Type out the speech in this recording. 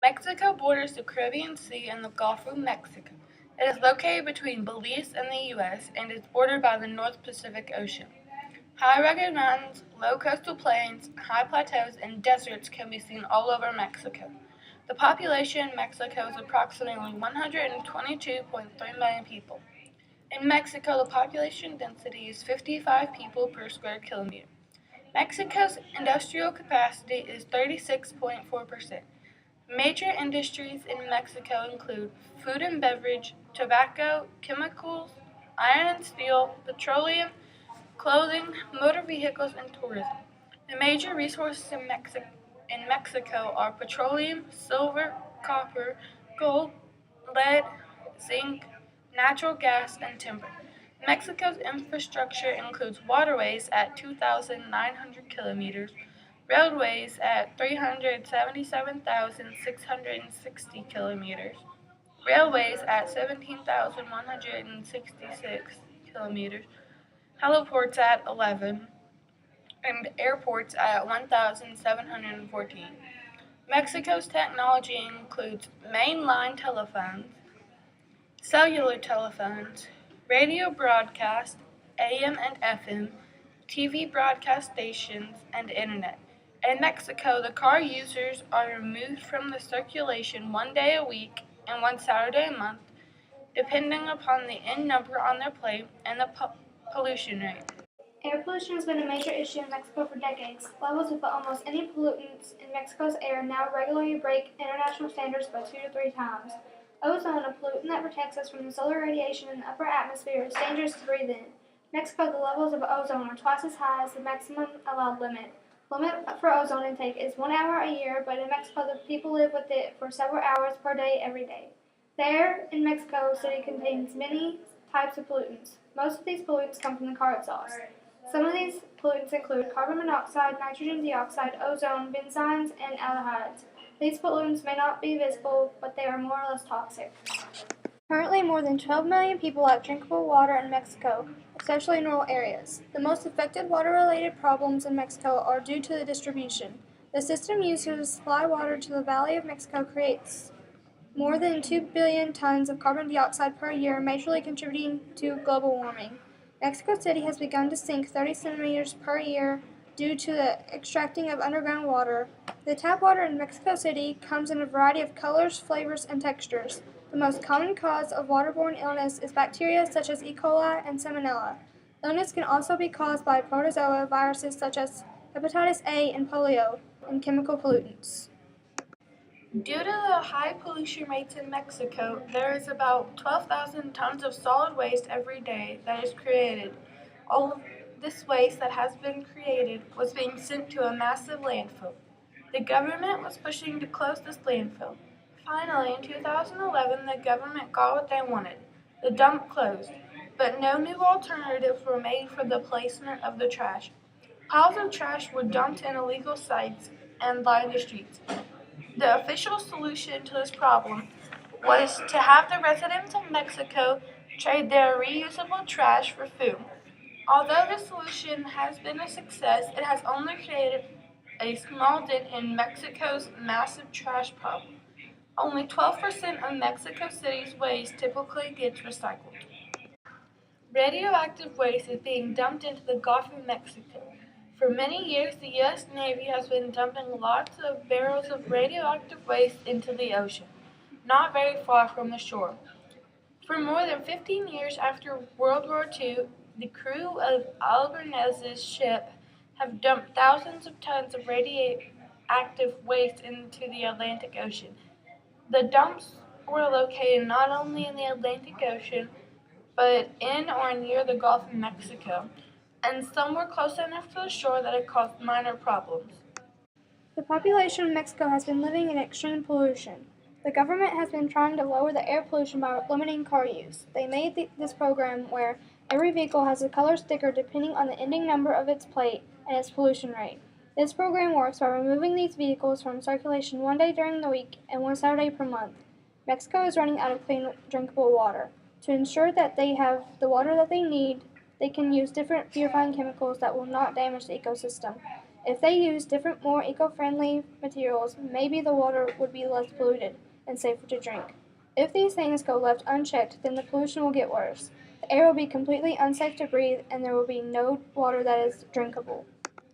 Mexico borders the Caribbean Sea and the Gulf of Mexico. It is located between Belize and the U.S. and is bordered by the North Pacific Ocean. High rugged mountains, low coastal plains, high plateaus, and deserts can be seen all over Mexico. The population in Mexico is approximately 122.3 million people. In Mexico, the population density is 55 people per square kilometer. Mexico's industrial capacity is 36.4%. Major industries in Mexico include food and beverage, tobacco, chemicals, iron and steel, petroleum, clothing, motor vehicles, and tourism. The major resources in Mexico are petroleum, silver, copper, gold, lead, zinc, natural gas, and timber. Mexico's infrastructure includes waterways at 2,900 kilometers, roadways at 377,660 kilometers, railways at 17,166 kilometers, heliports at 11, and airports at 1,714. Mexico's technology includes mainline telephones, cellular telephones, radio broadcast, AM and FM, TV broadcast stations, and internet. In Mexico, the car users are removed from the circulation one day a week and one Saturday a month, depending upon the N number on their plate and the pollution rate. Air pollution has been a major issue in Mexico for decades. Levels of almost any pollutants in Mexico's air now regularly break international standards by 2 to 3 times. Ozone, a pollutant that protects us from the solar radiation in the upper atmosphere, is dangerous to breathe in. In Mexico, the levels of ozone are twice as high as the maximum allowed limit. The limit for ozone intake is 1 hour a year, but in Mexico, the people live with it for several hours per day every day. The air in Mexico City contains many types of pollutants. Most of these pollutants come from the car exhaust. Some of these pollutants include carbon monoxide, nitrogen dioxide, ozone, benzenes, and aldehydes. These pollutants may not be visible, but they are more or less toxic. Currently, more than 12 million people lack drinkable water in Mexico, especially in rural areas. The most affected water-related problems in Mexico are due to the distribution. The system used to supply water to the Valley of Mexico creates more than 2 billion tons of carbon dioxide per year, majorly contributing to global warming. Mexico City has begun to sink 30 centimeters per year due to the extracting of underground water. The tap water in Mexico City comes in a variety of colors, flavors, and textures. The most common cause of waterborne illness is bacteria such as E. coli and Salmonella. Illness can also be caused by protozoa viruses such as hepatitis A and polio, and chemical pollutants. Due to the high pollution rates in Mexico, there is about 12,000 tons of solid waste every day that is created. All of this waste that has been created was being sent to a massive landfill. The government was pushing to close this landfill. Finally, in 2011, the government got what they wanted. The dump closed, but no new alternatives were made for the placement of the trash. Piles of trash were dumped in illegal sites and lined the streets. The official solution to this problem was to have the residents of Mexico trade their reusable trash for food. Although the solution has been a success, it has only created a small dent in Mexico's massive trash problem. Only 12% of Mexico City's waste typically gets recycled. Radioactive waste is being dumped into the Gulf of Mexico. For many years, the U.S. Navy has been dumping lots of barrels of radioactive waste into the ocean, not very far from the shore. For more than 15 years after World War II, the crew of Albanese ship have dumped thousands of tons of radioactive waste into the Atlantic Ocean. The dumps were located not only in the Atlantic Ocean, but in or near the Gulf of Mexico, and some were close enough to the shore that it caused minor problems. The population of Mexico has been living in extreme pollution. The government has been trying to lower the air pollution by limiting car use. They made this program where every vehicle has a color sticker depending on the ending number of its plate and its pollution rate. This program works by removing these vehicles from circulation one day during the week and one Saturday per month. Mexico is running out of clean, drinkable water. To ensure that they have the water that they need, they can use different purifying chemicals that will not damage the ecosystem. If they used different, more eco-friendly materials, maybe the water would be less polluted and safer to drink. If these things go left unchecked, then the pollution will get worse. The air will be completely unsafe to breathe, and there will be no water that is drinkable.